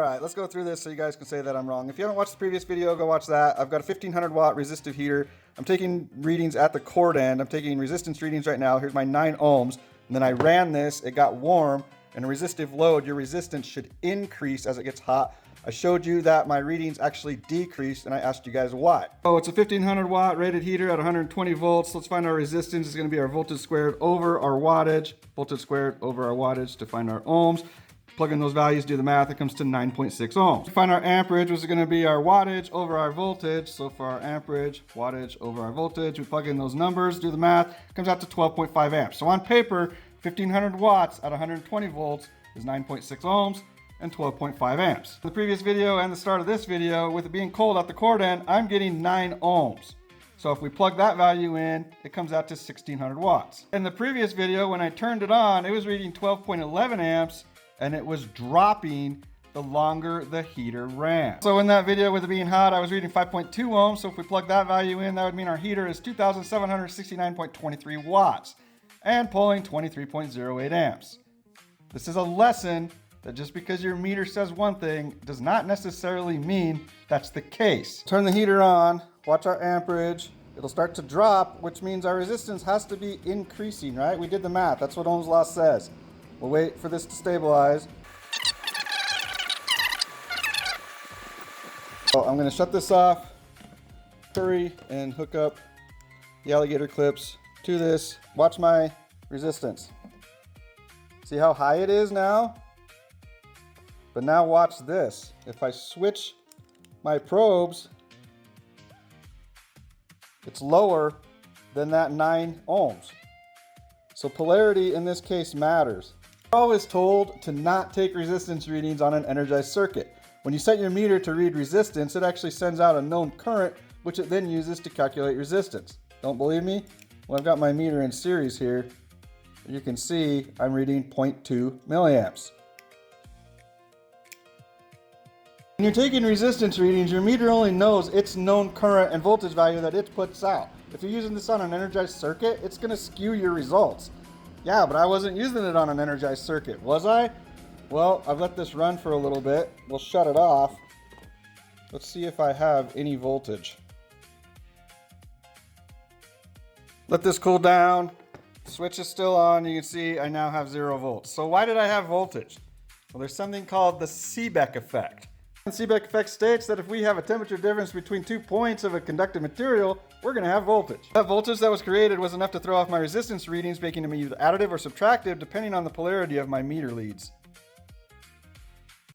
All right, let's go through this so you guys can say that I'm wrong. If you haven't watched the previous video, go watch that. I've got a 1500 watt resistive heater. I'm taking readings at the cord end. I'm taking resistance readings right now. Here's my 9 ohms. And then I ran this, it got warm, and a resistive load, your resistance should increase as it gets hot. I showed you that my readings actually decreased, and I asked you guys why. Oh, it's a 1500 watt rated heater at 120 volts. Let's find our resistance. It's gonna be our voltage squared over our wattage. Voltage squared over our wattage to find our ohms. Plug in those values, do the math, it comes to 9.6 ohms. To find our amperage, which is gonna be our wattage over our voltage. So for our amperage, wattage over our voltage, we plug in those numbers, do the math, it comes out to 12.5 amps. So on paper, 1500 watts at 120 volts is 9.6 ohms and 12.5 amps. In the previous video and the start of this video, with it being cold at the cord end, I'm getting 9 ohms. So if we plug that value in, it comes out to 1600 watts. In the previous video, when I turned it on, it was reading 12.11 amps, and it was dropping the longer the heater ran. So in that video with it being hot, I was reading 5.2 ohms. So if we plug that value in, that would mean our heater is 2,769.23 watts and pulling 23.08 amps. This is a lesson that just because your meter says one thing does not necessarily mean that's the case. Turn the heater on, watch our amperage. It'll start to drop, which means our resistance has to be increasing, right? We did the math, that's what Ohm's law says. We'll wait for this to stabilize. So I'm gonna shut this off, hurry and hook up the alligator clips to this. Watch my resistance. See how high it is now? But now watch this. If I switch my probes, it's lower than that 9 ohms. So polarity in this case matters. We're always told to not take resistance readings on an energized circuit. When you set your meter to read resistance, it actually sends out a known current, which it then uses to calculate resistance. Don't believe me? Well, I've got my meter in series here. You can see I'm reading 0.2 milliamps. When you're taking resistance readings, your meter only knows its known current and voltage value that it puts out. If you're using this on an energized circuit, it's going to skew your results. Yeah, but I wasn't using it on an energized circuit, was I? Well, I've let this run for a little bit. We'll shut it off. Let's see if I have any voltage. Let this cool down. Switch is still on. You can see I now have 0 volts. So why did I have voltage? Well, there's something called the Seebeck effect. The Seebeck effect states that if we have a temperature difference between 2 points of a conductive material, we're going to have voltage. That voltage that was created was enough to throw off my resistance readings, making them either additive or subtractive depending on the polarity of my meter leads.